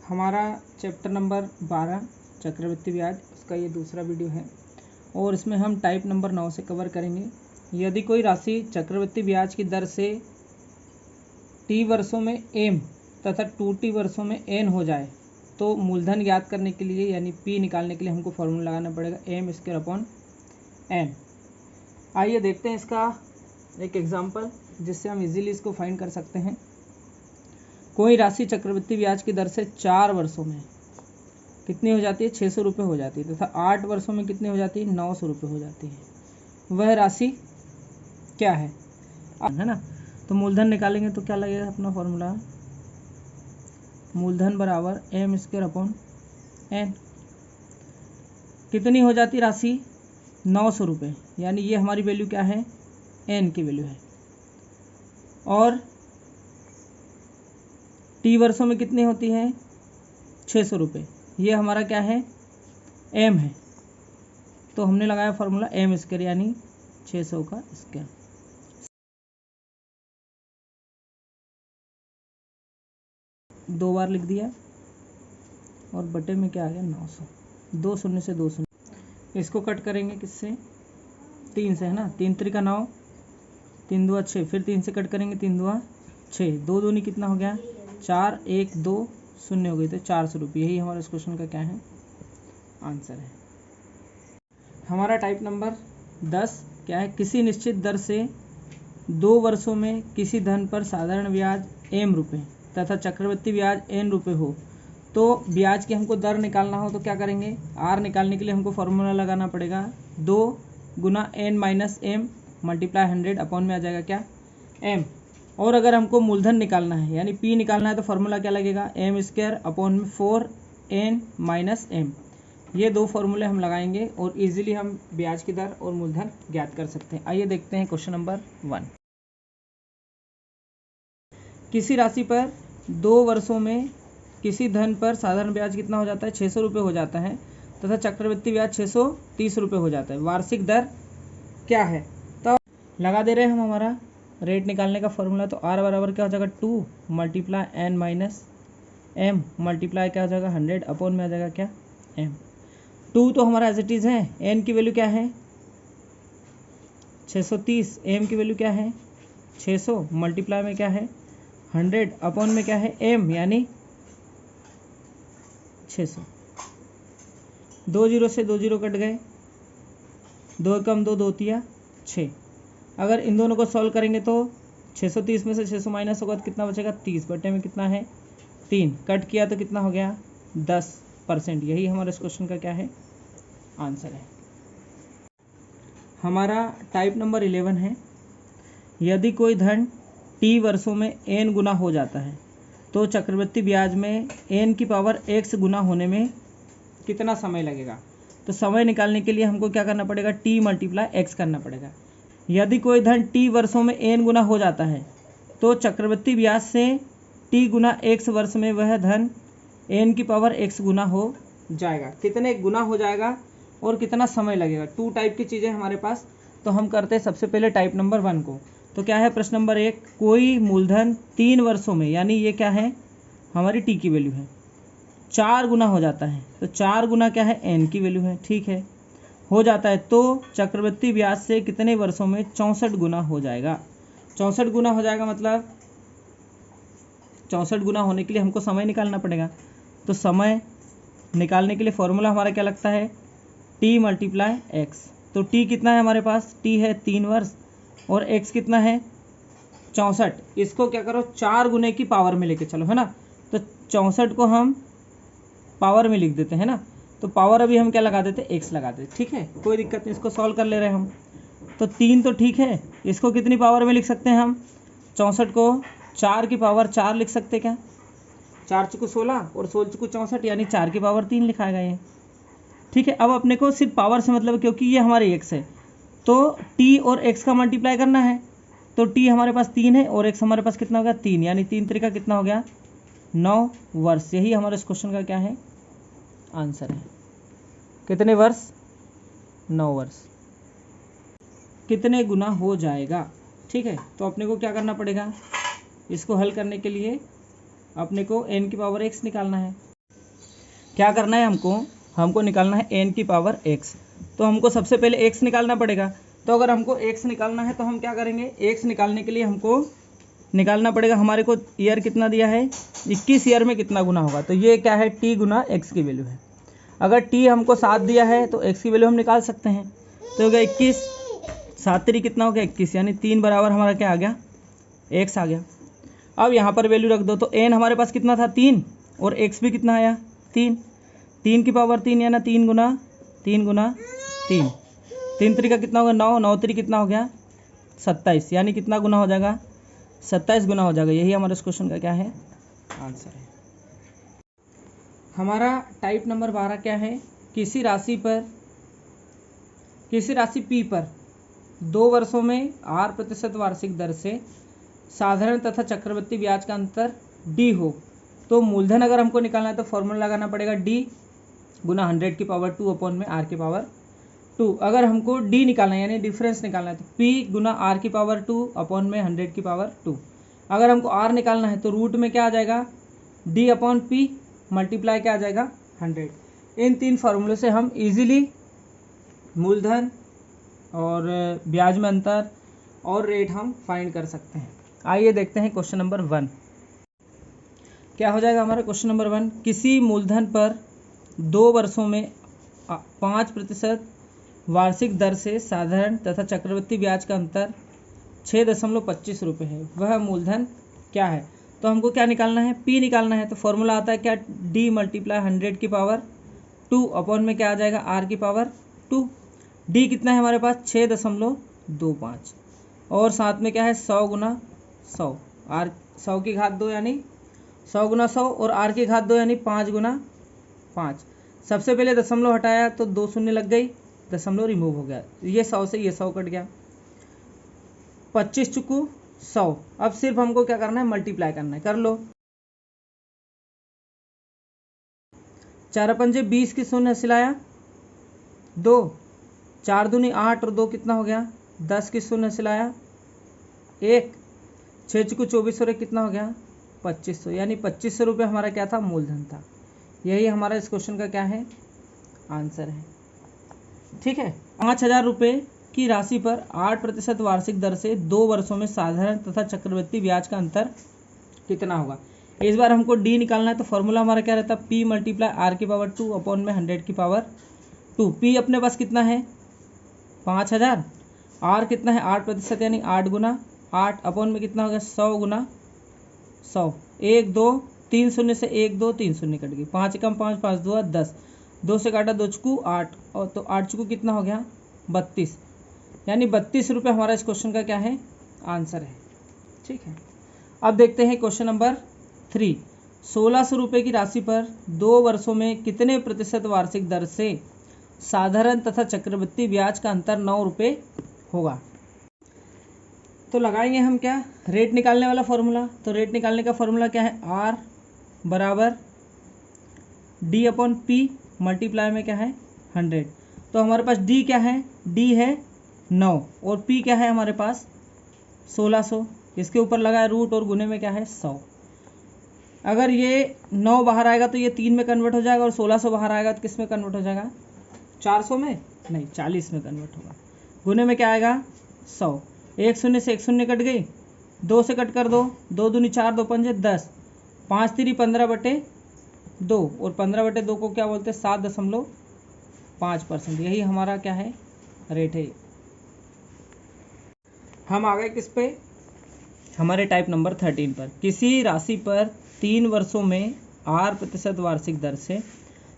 हमारा chapter number 12 चक्रवृद्धि ब्याज, उसका ये दूसरा वीडियो है और इसमें हम टाइप नंबर 9 से कवर करेंगे। यदि कोई राशि चक्रवृद्धि ब्याज की दर से टी वर्षों में एम तथा 2t वर्षों में एन हो जाए तो मूलधन ज्ञात करने के लिए यानी पी निकालने के लिए हमको फॉर्मूला लगाना पड़ेगा एम स्क्वायर अपॉन एन। आइए देखते हैं इसका एक एग्जाम्पल जिससे हम इजीली इसको फाइंड कर सकते हैं। कोई राशि चक्रवृद्धि ब्याज की दर से 4 वर्षों में कितनी हो जाती है, 600 रुपये हो जाती है तथा 8 वर्षों में कितनी हो जाती है, 900 रुपये हो जाती है। वह राशि क्या है ना। तो मूलधन निकालेंगे तो क्या लगेगा अपना फॉर्मूला, मूलधन बराबर एम स्क्वायर अपॉन एन। कितनी हो जाती राशि, 900 रुपये, यानी ये हमारी वैल्यू क्या है, एन की वैल्यू है। और टी वर्षों में कितनी होती है, 600 रुपये, ये हमारा क्या है, एम है। तो हमने लगाया फॉर्मूला एम स्क्वायर यानी 600 का स्क्वायर। दो बार लिख दिया और बटे में क्या आ गया, 900, 2 शून्य से 2 शून्य। इसको कट करेंगे किससे, 3 से है ना, 3 त्रिका 9, 3 दूआ 6, फिर 3 से कट करेंगे, 3 दूआ 6, 2 दूनी कितना हो गया 4, 1 2 शून्य हो गई, तो 400 रुपये। यही हमारा इस क्वेश्चन का क्या है, आंसर है। हमारा टाइप नंबर 10 क्या है, किसी निश्चित दर से 2 वर्षों में किसी धन पर साधारण ब्याज एम रुपये तथा चक्रवृद्धि ब्याज एन रुपये हो तो ब्याज की हमको दर निकालना हो तो क्या करेंगे, आर निकालने के लिए हमको फॉर्मूला लगाना पड़ेगा 2 गुना n minus m multiply 100 upon में आ जाएगा क्या, एम। और अगर हमको मूलधन निकालना है यानी पी निकालना है तो फॉर्मूला क्या लगेगा, एम स्क्वायर अपॉन में 4 एन माइनस एम। ये दो फॉर्मूले हम लगाएंगे और इजीली हम ब्याज की दर और मूलधन ज्ञात कर सकते हैं। आइए देखते हैं क्वेश्चन नंबर 1। किसी राशि पर 2 वर्षों में किसी धन पर साधारण ब्याज कितना हो जाता है, 600 रुपये हो जाता है तथा चक्रवृद्धि ब्याज 630 रुपये हो जाता है। वार्षिक दर क्या है, तो लगा दे रहे हैं हम हमारा रेट निकालने का फॉर्मूला। तो आर बराबर क्या हो जाएगा, 2 multiply n minus m multiply क्या हो जाएगा 100 अपॉन में आ जाएगा क्या, एम। 2 तो हमारा एज इट इज़ है, एन की वैल्यू क्या है 630, एम की वैल्यू क्या है 600 मल्टीप्लाई में क्या है 100 अपॉन में क्या है एम यानी 600। 2 जीरो से 2 जीरो कट गए, 2 कम 2 2 तिया 6। अगर इन दोनों को सॉल्व करेंगे तो 630 में से 600 माइनस होगा तो कितना बचेगा, 30 बटे में कितना है 3, कट किया तो कितना हो गया 10%। यही हमारे इस क्वेश्चन का क्या है, आंसर है। हमारा टाइप नंबर 11 है, यदि कोई धन टी वर्षों में एन गुना हो जाता है तो चक्रवृद्धि ब्याज में एन की पावर एक्स गुना होने में कितना समय लगेगा। तो समय निकालने के लिए हमको क्या करना पड़ेगा, टी मल्टीप्लाई एक्स करना पड़ेगा। यदि कोई धन टी वर्षों में एन गुना हो जाता है तो चक्रवृद्धि ब्याज से टी गुना एक्स वर्ष में वह धन एन की पावर एक्स गुना हो जाएगा। कितने गुना हो जाएगा और कितना समय लगेगा, 2 टाइप की चीज़ें हमारे पास। तो हम करते हैं सबसे पहले टाइप नंबर 1 को। तो क्या है प्रश्न नंबर 1, कोई मूलधन 3 वर्षों में यानी ये क्या है हमारी टी की वैल्यू है 4 गुना हो जाता है। तो 4 गुना क्या है, एन की वैल्यू है, ठीक है, हो जाता है। तो चक्रवृद्धि ब्याज से कितने वर्षों में 64 गुना हो जाएगा। 64 गुना हो जाएगा मतलब 64 गुना होने के लिए हमको समय निकालना पड़ेगा। तो समय निकालने के लिए फॉर्मूला हमारा क्या लगता है, टी मल्टीप्लाई एक्स। तो टी कितना है हमारे पास, टी है 3 वर्ष और एक्स कितना है 64। इसको क्या करो 4 गुने की पावर में लेके चलो, है ना। तो 64 को हम पावर में लिख देते हैं ना, तो पावर अभी हम क्या लगा देते, एक्स लगा देते, ठीक है, कोई दिक्कत नहीं। इसको सॉल्व कर ले रहे हैं हम। तो 3 तो ठीक है, इसको कितनी पावर में लिख सकते हैं हम, 64 को 4 की पावर 4 लिख सकते क्या, 4 चुकू 16 और 16 चुकू 64 यानी 4 की पावर 3 लिखाएगा ये, ठीक है। अब अपने को सिर्फ पावर से मतलब, क्योंकि ये हमारे एक्स है तो टी और एक्स का मल्टीप्लाई करना है। तो टी हमारे पास 3 है और एक्स हमारे पास कितना हो गया 3, यानी 3 तरीका कितना हो गया 9 वर्ष। यही हमारे इस क्वेश्चन का क्या है, आंसर है। कितने वर्ष, 9 वर्ष। कितने गुना हो जाएगा, ठीक है। तो अपने को क्या करना पड़ेगा, इसको हल करने के लिए अपने को एन की पावर एक्स निकालना है। क्या करना है हमको निकालना है n की पावर x। तो हमको सबसे पहले x निकालना पड़ेगा। तो अगर हमको x निकालना है तो हम क्या करेंगे, x निकालने के लिए हमको निकालना पड़ेगा, हमारे को ईयर कितना दिया है 21 ईयर में कितना गुना होगा। तो ये क्या है t गुना x की वैल्यू है। अगर t हमको 7 दिया है तो x की वैल्यू हम निकाल सकते हैं। तो हो गया 21, 7 3 कितना हो गया 21, यानी 3 बराबर हमारा क्या आ गया x आ गया। अब यहाँ पर वैल्यू रख दो। तो n हमारे पास कितना था 3 और x भी कितना आया 3, 3 की पावर 3 यानी 3 गुना 3 गुना 3, 3 3 का कितना होगा 9, 9 3 कितना हो गया 27, यानी कितना गुना हो जाएगा 27 गुना हो जाएगा। यही हमारे इस क्वेश्चन का क्या है आंसर है। हमारा टाइप नंबर 12 क्या है, किसी राशि P पर 2 वर्षों में 8% वार्षिक दर से साधारण तथा चक्रवृद्धि ब्याज का अंतर d हो तो मूलधन अगर हमको निकालना है तो फॉर्मूला लगाना पड़ेगा d गुना 100 की पावर 2 अपॉन में r की पावर 2। अगर हमको d निकालना है यानी डिफरेंस निकालना है तो p गुना r की पावर 2 अपॉन में 100 की पावर 2। अगर हमको r निकालना है तो रूट में क्या आ जाएगा d अपॉन p मल्टीप्लाई क्या आ जाएगा 100। इन 3 फार्मूले से हम इजीली मूलधन और ब्याज में अंतर और रेट हम फाइंड कर सकते हैं। आइए देखते हैं क्वेश्चन नंबर 1 क्या हो जाएगा हमारा। क्वेश्चन नंबर 1, किसी मूलधन पर 2 वर्षों में 5% वार्षिक दर से साधारण तथा चक्रवृद्धि ब्याज का अंतर 6.25 रुपये है, वह मूलधन क्या है। तो हमको क्या निकालना है p निकालना है। तो फॉर्मूला आता है क्या d मल्टीप्लाई 100 की पावर 2 अपॉन में क्या आ जाएगा r की पावर 2। d कितना है हमारे पास 6.25 और साथ में क्या है 100 गुना 100, r 100 की घात 2 यानी 100 गुना 100 और r की घात 2 यानी 5 गुना 5। सबसे पहले दशमलव हटाया तो 2 शून्य लग गई, दशमलव रिमूव हो गया, ये 100 से ये 100 कट गया, 25 चुकू 100। अब सिर्फ हमको क्या करना है मल्टीप्लाई करना है, कर लो। 4 पंजे 20 की शून्य सिलाया 2, 4 दूनी 8 और 2 कितना हो गया 10 की शून्य सिलाया 1, 6 चुकू 24 और 1 कितना हो गया 2500, यानी 2500 रुपये हमारा क्या था मूलधन था। यही हमारा इस क्वेश्चन का क्या है आंसर है। ठीक है, 5000 रुपये की राशि पर 8% वार्षिक दर से 2 वर्षों में साधारण तथा चक्रवृद्धि ब्याज का अंतर कितना होगा। इस बार हमको डी निकालना है। तो फॉर्मूला हमारा क्या रहता है p मल्टीप्लाई आर की पावर 2 अपॉन में 100 की पावर 2। p अपने पास कितना है 5000, r कितना है 8% यानी 8 गुना 8 अपॉन में कितना हो गया 100 गुना 100, 1 2 3 शून्य से 1 2 3 शून्य कट गई, 5 कम 5 5 2 10, 2 से काटा 2 चुकू 8 और तो 8 चुकू कितना हो गया 32, यानी 32 रुपये हमारा इस क्वेश्चन का क्या है आंसर है। ठीक है, अब देखते हैं क्वेश्चन नंबर 3, 1600 रुपये की राशि पर 2 वर्षों में कितने प्रतिशत वार्षिक दर से साधारण तथा चक्रवृद्धि ब्याज का अंतर 9 रुपये होगा। तो लगाएंगे हम क्या रेट निकालने वाला फॉर्मूला। तो रेट निकालने का फॉर्मूला क्या है r बराबर d अपॉन p मल्टीप्लाई में क्या है 100। तो हमारे पास d क्या है d है 9 और p क्या है हमारे पास 1600, इसके ऊपर लगाए रूट और गुने में क्या है 100। अगर ये 9 बाहर आएगा तो ये 3 में कन्वर्ट हो जाएगा और 1600 बाहर आएगा तो किस में कन्वर्ट हो जाएगा 400 में नहीं 40 में कन्वर्ट होगा। गुने में क्या आएगा 100, 1 शून्य से 1 शून्य कट गई, 2 से कट कर दो, 2 दूनी 4 2 पंजे 10, 5 3 15/2 और 15/2 को क्या बोलते हैं 7.5%। यही हमारा क्या है रेट है। हम आ गए किस पे हमारे टाइप नंबर 13 पर, किसी राशि पर 3 वर्षों में 8% वार्षिक दर से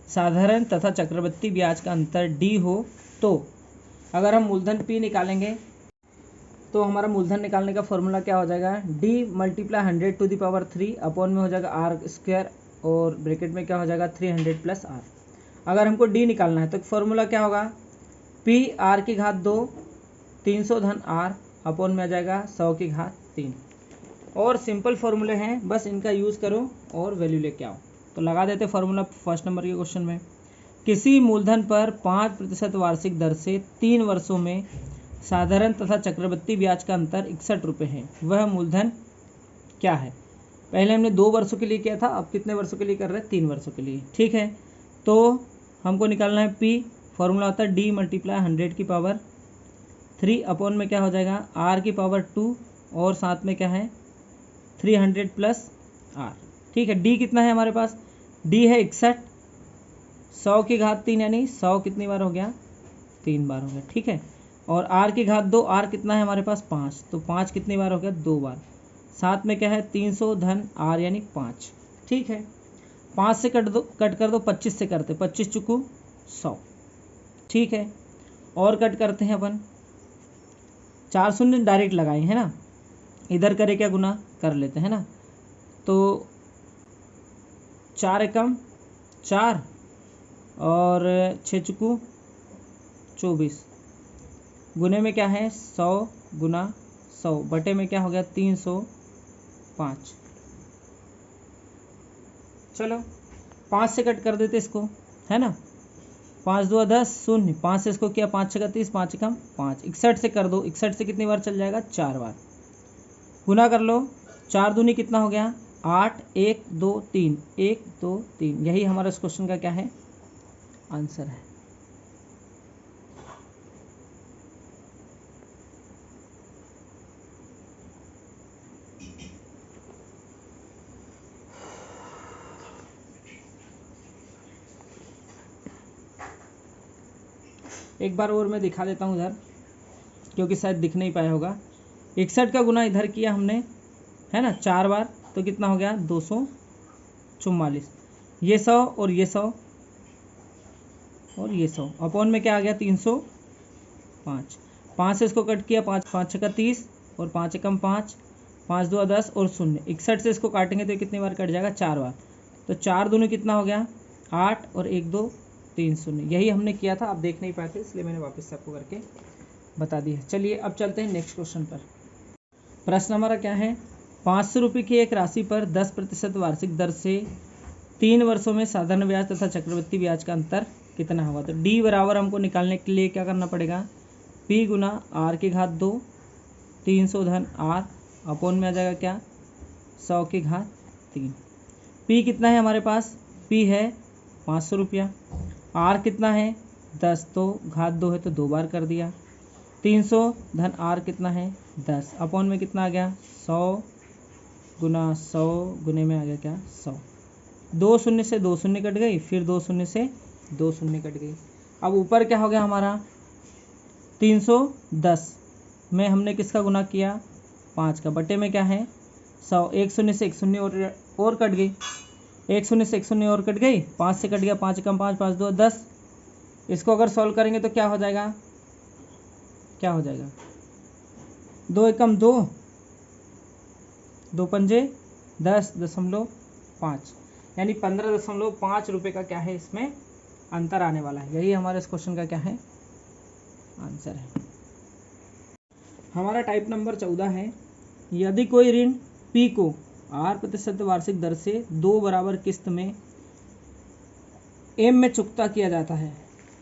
साधारण तथा चक्रवृद्धि ब्याज का अंतर d हो तो अगर हम मूलधन p निकालेंगे तो हमारा मूलधन निकालने का फॉर्मूला क्या हो जाएगा d multiply 100 to the power 3 upon में हो जाएगा r स्क्वायर और ब्रैकेट में क्या हो जाएगा 300 प्लस r। अगर हमको d निकालना है तो फॉर्मूला क्या होगा p r की घात 2 300 धन r अपॉन में आ जाएगा 100 की घात 3। और सिंपल फॉर्मूले हैं, बस इनका यूज़ करो और वैल्यू लेके आओ। तो लगा देते फॉर्मूला फर्स्ट नंबर के क्वेश्चन में, किसी मूलधन पर 5% वार्षिक दर से 3 वर्षों में साधारण तथा चक्रवृद्धि ब्याज का अंतर 61 रुपये है, वह मूलधन क्या है। पहले हमने 2 वर्षों के लिए किया था, अब कितने वर्षों के लिए कर रहे हैं 3 वर्षों के लिए। ठीक है, तो हमको निकालना है P, फॉर्मूला होता है D मल्टीप्लाई 100 की पावर 3 अपॉन में क्या हो जाएगा R की पावर 2 और साथ में क्या है 300 प्लस R। ठीक है, D कितना है हमारे पास, D है 61, 100 की घात 3 यानी 100 कितनी बार हो गया 3 बार हो गया। ठीक है, और R की घात 2, R कितना है हमारे पास 5, तो 5 कितनी बार हो गया 2 बार। साथ में क्या है 300 धन R यानी 5। ठीक है, 5 से कट कर दो 25 से करते, 25 चुकू 100। ठीक है, और कट करते हैं अपन, 4 शून्य डायरेक्ट लगाए है ना, इधर करे क्या गुना कर लेते हैं ना, तो 4 एकम 4 और 6 चुकू 24, गुने में क्या है 100 गुना 100 बटे में क्या हो गया 305। चलो 5 से कट कर देते इसको, है ना, 5 2 10 शून्य, 5 से इसको किया 5 6 30, 5 कम 5, 61 से कर दो, 61 से कितनी बार चल जाएगा 4 बार। गुना कर लो, 4 दूनी कितना हो गया 8, 1 2 3, 1 2 3, यही हमारा इस क्वेश्चन का क्या है आंसर है। एक बार और मैं दिखा देता हूँ इधर, क्योंकि शायद दिख नहीं पाया होगा। 61 का गुना इधर किया हमने, है ना 4 बार, तो कितना हो गया 244, ये 100 और ये 100 और ये 100 अपॉन में क्या आ गया 305। 5 से इसको कट किया, 5 5 6 30 और 5 एकम 5, 5 2 10 और शून्य, 61 से इसको काटेंगे तो कितनी बार कट जाएगा 4 बार, तो 4 दूनी कितना हो गया 8 और 1 2 3 शून्य, यही हमने किया था, आप देख नहीं पाए थे इसलिए मैंने वापस से आपको करके बता दिया। चलिए अब चलते हैं नेक्स्ट क्वेश्चन पर। प्रश्न हमारा क्या है, 500 रुपये की एक राशि पर 10% वार्षिक दर से 3 वर्षों में साधारण ब्याज तथा चक्रवृद्धि ब्याज का अंतर कितना होगा। तो D बराबर हमको निकालने के लिए क्या करना पड़ेगा, P गुना R की घात 2, 300 धन R अपॉन में आ जाएगा क्या 100 की घात 3। P कितना है हमारे पास, P है 500 रुपया, R कितना है 10, तो घात 2 है तो 2 बार कर दिया, 300 धन R कितना है 10 अपॉन में कितना आ गया 100 गुना 100 गुने में आ गया क्या 100। 2 शून्य से 2 शून्य कट गई, फिर 2 शून्य से 2 शून्य कट गई। अब ऊपर क्या हो गया हमारा 310 में हमने किसका गुना किया 5 का, बटे में क्या है 100, 1 शून्य से 1 शून्य और कट गई, 1 शून्य से 1 शून्य और कट गई, 5 से कट गया, 5 कम 5, 5 2 10। इसको अगर सॉल्व करेंगे तो क्या हो जाएगा, क्या हो जाएगा 2 एकम 2, 2 पंजे 10.5, यानी 15.5 रुपये का क्या है इसमें अंतर आने वाला है। यही हमारे इस क्वेश्चन का क्या है आंसर है। हमारा टाइप नंबर 14 है, यदि कोई ऋण P को 8% वार्षिक दर से 2 बराबर किस्त में M में चुकता किया जाता है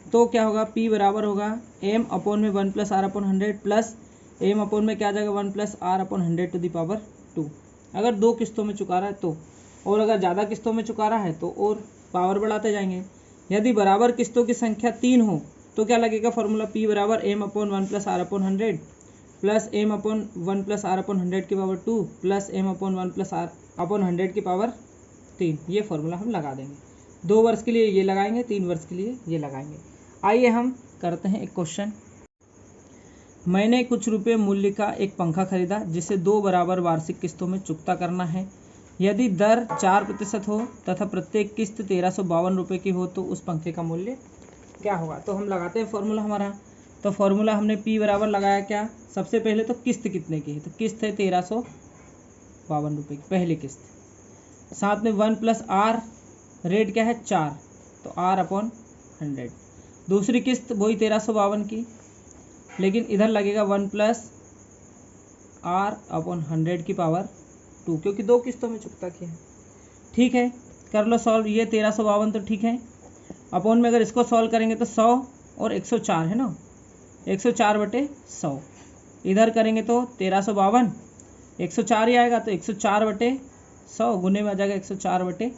तो क्या होगा, P बराबर होगा M अपॉन में 1 plus R upon 100 plus M upon में क्या आ जाएगा 1 plus R upon 100 to the power 2। अगर 2 किस्तों में चुका रहा है तो, और अगर ज़्यादा किस्तों में चुका रहा है तो और पावर बढ़ाते जाएंगे। यदि बराबर किस्तों की संख्या 3 हो तो क्या लगेगा फॉर्मूला, P बराबर M upon 1 plus R upon 100 plus M upon 1 plus R upon 100 की power 2 plus M upon 1 plus R upon 100 की पावर 3। ये फॉर्मूला हम लगा देंगे, 2 वर्ष के लिए ये लगाएंगे, 3 वर्ष के लिए ये लगाएंगे। आइए हम करते हैं एक क्वेश्चन। मैंने कुछ रुपए मूल्य का एक पंखा खरीदा जिसे 2 बराबर वार्षिक किस्तों में चुकता करना है। यदि दर 4% हो तथा प्रत्येक किस्त 1352 रुपये की हो तो उस पंखे का मूल्य क्या होगा। तो हम लगाते हैं फॉर्मूला हमारा, तो फॉर्मूला हमने P बराबर लगाया क्या, सबसे पहले तो किस्त कितने की है, तो किस्त है 1352 रुपये की पहली किस्त, साथ में 1 प्लस R रेट क्या है 4, तो R अपॉन 100। दूसरी किस्त वही 1352 की, लेकिन इधर लगेगा 1 प्लस R अपॉन 100 की पावर 2, क्योंकि 2 किस्तों में चुकता किया है। ठीक है, कर लो सॉल्व, ये 1352 तो ठीक है, अपॉन में अगर इसको सॉल्व करेंगे तो 100 और 104 है ना, 104 बटे 100, इधर करेंगे तो 1352 104 ही आएगा, तो 104 बटे 100 गुने में आ जाएगा 104 बटे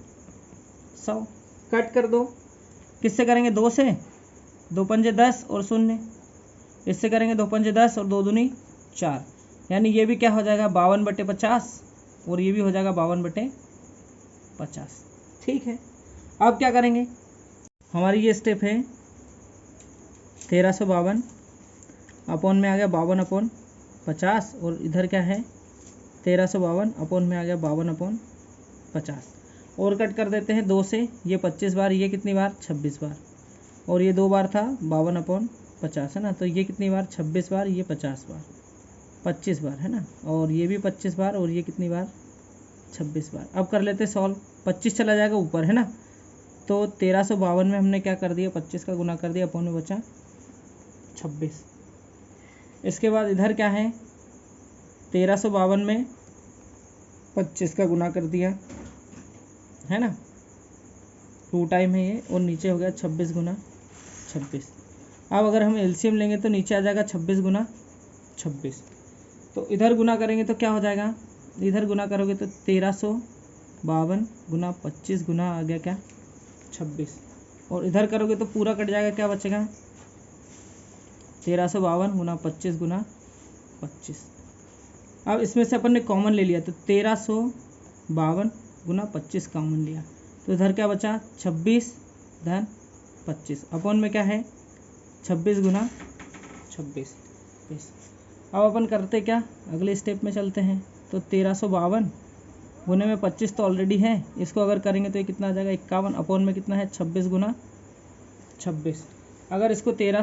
100, कट कर दो, किससे करेंगे 2 से, 2 पंजे 10 और 0, इससे करेंगे 2 पंजे 10 और 2 दूनी 4, यानी ये भी क्या हो जाएगा 52/50 और ये भी हो जाएगा 52/50। ठीक है, अब क्या करेंगे, हमारी ये स्टेप है 1352 अपॉन में आ गया 52/50 और इधर क्या है 1352 अपॉन में आ गया 52/50 और कट कर देते हैं 2 से, ये 25 बार, ये कितनी बार 26 बार, और ये 2 बार था 52/50 है ना, तो ये कितनी बार 26 बार, ये 50 बार 25 बार है ना, और ये भी 25 बार और ये कितनी बार 26 बार। अब कर लेते सॉल्व, 25 चला जाएगा ऊपर है ना, तो 1352 में हमने क्या कर दिया 25 का गुना कर दिया, अपॉन में बचा 26। इसके बाद इधर क्या है 1352 में 25 का गुना कर दिया है ना, 2 टाइम है ये, और नीचे हो गया 26 गुना 26। अब अगर हम एलसीएम लेंगे तो नीचे आ जाएगा 26 गुना 26, तो इधर गुना करेंगे तो क्या हो जाएगा, इधर गुना करोगे तो 1352 गुना 25 गुना आ गया क्या 26, और इधर करोगे तो पूरा कट जाएगा, क्या बचेगा 1352 गुना 25 गुना 25। अब इसमें से अपन ने कॉमन ले लिया तो 1352 गुना 25 कॉमन लिया, तो इधर क्या बचा 26 धन 25 अपॉन में क्या है 26 गुना 26। अब अपन करते क्या, अगले स्टेप में चलते हैं, तो 1352 गुने में 25 तो ऑलरेडी है, इसको अगर करेंगे तो ये कितना आ जाएगा 51 अपॉन में कितना है 26 गुना 26। अगर इसको 2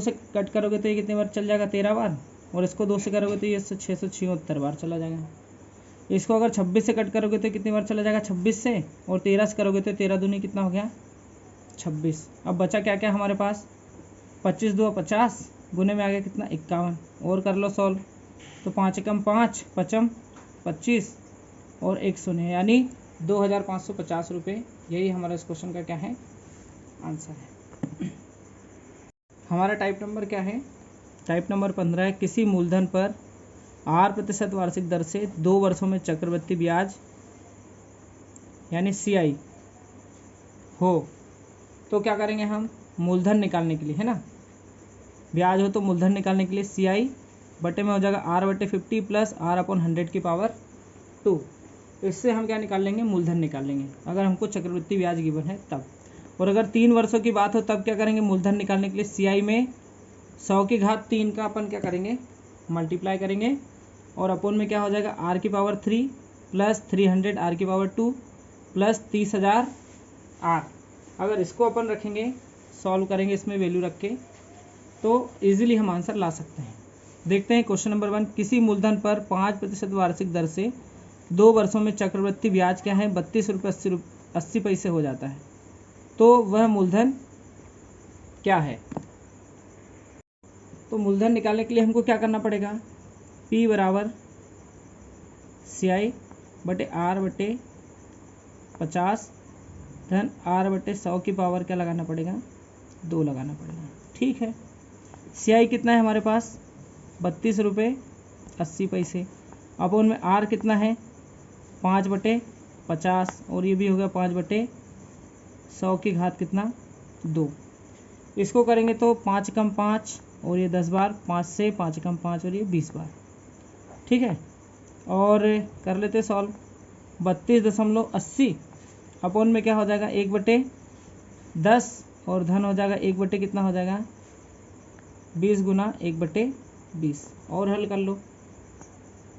से कट करोगे तो ये कितनी बार चल जाएगा 13 बार, और इसको 2 से करोगे तो ये 676 बार चला जाएगा। इसको अगर 26 से कट करोगे तो कितनी बार चला जाएगा 26 से, और 13 से करोगे तो 13 दूनी कितना हो गया 26। अब बचा क्या क्या हमारे पास 25 2 50 गुने में आ गया कितना 51, और कर लो सॉल्व, तो 5 एकम 5 पचम 25 और 1 शून्य, यानी 2550 रुपये। यही हमारा इस क्वेश्चन का क्या है आंसर है। हमारा टाइप नंबर क्या है, टाइप नंबर 15 है, किसी मूलधन पर 8% वार्षिक दर से 2 वर्षों में चक्रवृद्धि ब्याज यानी CI हो, तो क्या करेंगे हम मूलधन निकालने के लिए है ना, ब्याज हो तो मूलधन निकालने के लिए CI बटे में हो जाएगा R/50 प्लस R/100 की पावर 2, इससे हम क्या निकाल लेंगे मूलधन निकाल लेंगे अगर हमको चक्रवृद्धि ब्याज गिवन है तब। और अगर 3 वर्षों की बात हो तब क्या करेंगे मूलधन निकालने के लिए CI में 100 की घात 3 का अपन क्या करेंगे मल्टीप्लाई करेंगे, और अपॉन में क्या हो जाएगा R की पावर 3 प्लस 300 R की पावर 2 प्लस 30,000 R। अगर इसको अपन रखेंगे सॉल्व करेंगे इसमें वैल्यू रख के तो इजीली हम आंसर ला सकते हैं। देखते हैं क्वेश्चन नंबर 1, किसी मूलधन पर 5% वार्षिक दर से 2 वर्षों में चक्रवृद्धि ब्याज क्या है 32 रुपये 80 पैसे हो जाता है, तो वह मूलधन क्या है। तो मूलधन निकालने के लिए हमको क्या करना पड़ेगा, P बराबर CI बटे R/50 धन R/100 की पावर क्या लगाना पड़ेगा 2 लगाना पड़ेगा। ठीक है, CI कितना है हमारे पास 32 रुपये 80 पैसे, अपॉन में R कितना है 5/50 और ये भी हो गया 5/100 की घात कितना 2। इसको करेंगे तो 5 कम 5 और ये 10 बार, 5 से 5 कम 5 और ये 20 बार। ठीक है, और कर लेते सॉल्व, 32.80 अपॉन में क्या हो जाएगा 1/10 और धन हो जाएगा 1/ कितना हो जाएगा 20 गुना 1/20, और हल कर लो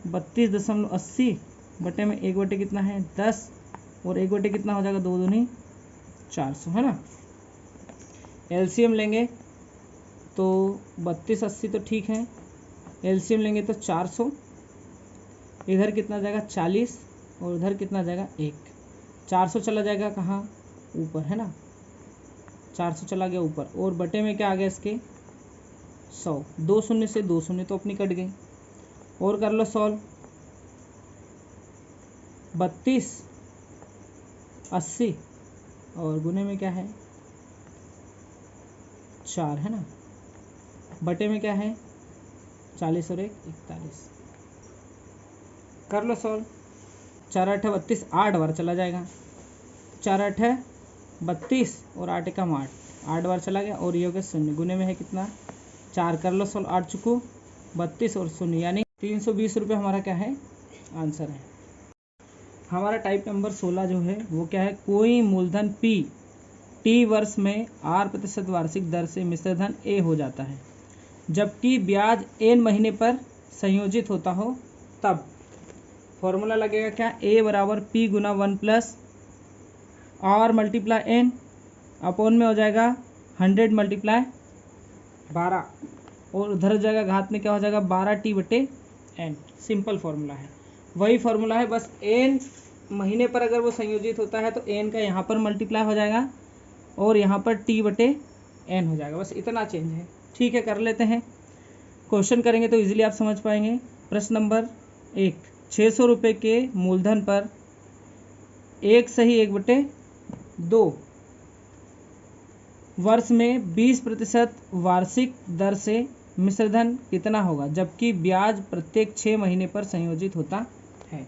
32.80 बटे में 1/ कितना है 10 और 1/ कितना हो जाएगा 2 दूनी 400 है ना। एलसीएम लेंगे तो 3280 तो ठीक है, एलसीएम लेंगे तो 400, इधर कितना जाएगा 40 और उधर कितना जाएगा 1, 400 चला जाएगा कहाँ ऊपर है ना, 400 चला गया ऊपर, और बटे में क्या आ गया इसके 100, 2 शून्य से 2 शून्य तो अपनी कट गई, और कर लो सॉल्व 3280 और गुने में क्या है 4 है ना, बटे में क्या है 40 और 1 41, कर लो सॉल्व, 4 8 32 8 बार चला जाएगा, 4 8 32 और 8 एकम 8, 8 बार चला गया और ये हो गया 0, गुने में है कितना 4, कर लो सोल्व, 8 चुको 32 और 0 यानी 320 रुपये हमारा क्या है आंसर है। हमारा टाइप नंबर 16 जो है वो क्या है, कोई मूलधन P टी वर्ष में R% वार्षिक दर से मिश्रधन A हो जाता है जबकि ब्याज n महीने पर संयोजित होता हो, तब फॉर्मूला लगेगा क्या, A बराबर P गुना 1 plus R multiply N upon में हो जाएगा 100 मल्टीप्लाई 12 और उधर हो जाएगा घात में क्या हो जाएगा 12T बटे N। सिंपल फॉर्मूला है, वही फॉर्मूला है, बस n महीने पर अगर वो संयोजित होता है तो n का यहाँ पर मल्टीप्लाई हो जाएगा और यहाँ पर T बटे N हो जाएगा, बस इतना चेंज है। ठीक है, कर लेते हैं, क्वेश्चन करेंगे तो इजीली आप समझ पाएंगे। प्रश्न नंबर 1, 600 रुपये के मूलधन पर 1/2 वर्ष में 20% वार्षिक दर से मिश्रधन कितना होगा जबकि ब्याज प्रत्येक 6 महीने पर संयोजित होता है।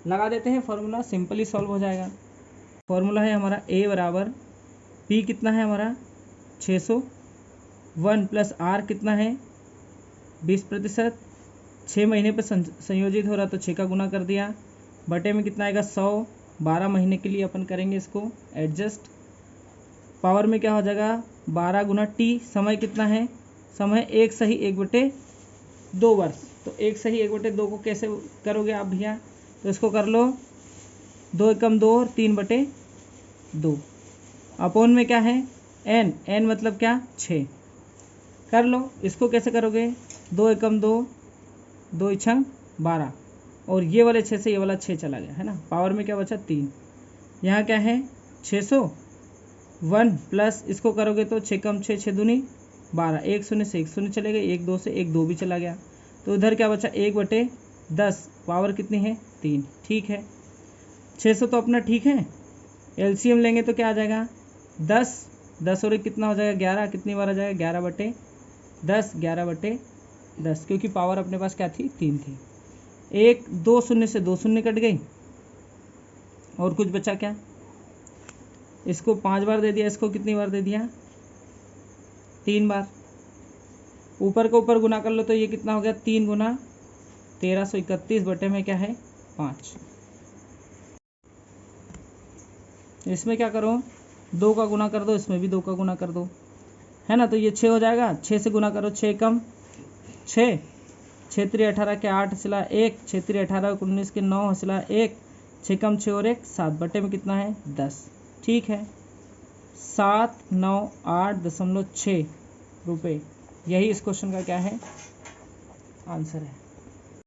लगा देते हैं फॉर्मूला, सिंपली सॉल्व हो जाएगा। फॉर्मूला है हमारा A बराबर P कितना है हमारा 600, 1 प्लस R कितना है 20%, 6 महीने पर संयोजित हो रहा तो 6 का गुना कर दिया, बटे में कितना आएगा 100, 12 महीने के लिए अपन करेंगे इसको एडजस्ट, पावर में क्या हो जाएगा 12 गुना T, समय कितना है, समय 1/1/2 वर्ष, तो 1/1/2 को कैसे करोगे आप भैया, तो इसको कर लो 2 एकम 2 और 3/2 अपॉन में क्या है n, n मतलब क्या 6, कर लो, इसको कैसे करोगे 2 एकम 2, 2 इछंग 12 और ये वाले 6 से ये वाला 6 चला गया है ना, पावर में क्या बचा 3, यहाँ क्या है 600, 1 प्लस इसको करोगे तो 6 कम 6, 6 दूनी 12, 1 शून्य से 1 शून्य चले गए, 1 2 से 1 2 भी चला गया, तो इधर क्या बचा 1/10, पावर कितनी है 3। ठीक है, 600 तो अपना ठीक है, एलसीएम लेंगे तो क्या आ जाएगा 10, 10 और 1 कितना हो जाएगा 11, कितनी बार आ जाएगा 11/10, 11/10, क्योंकि पावर अपने पास क्या थी 3 थी, 1 2 शून्य से 2 शून्य कट गई और कुछ बचा क्या, इसको 5 बार दे दिया, इसको कितनी बार दे दिया 3 बार, ऊपर को ऊपर गुना कर लो तो ये कितना हो गया 3 गुना 1331 बटे में क्या है 5, इसमें क्या करो 2 का गुना कर दो, इसमें भी 2 का गुना कर दो, है ना, तो ये 6 हो जाएगा, 6 से गुना करो, 6 कम 6, 6 3 18 के 8 हसिला 1, 6 3 18 19 के 9 हसिला 1, 6 कम 6 और 1 7, बटे में कितना है 10। ठीक है, 798.6 रुपये, यही इस क्वेश्चन का क्या है आंसर है।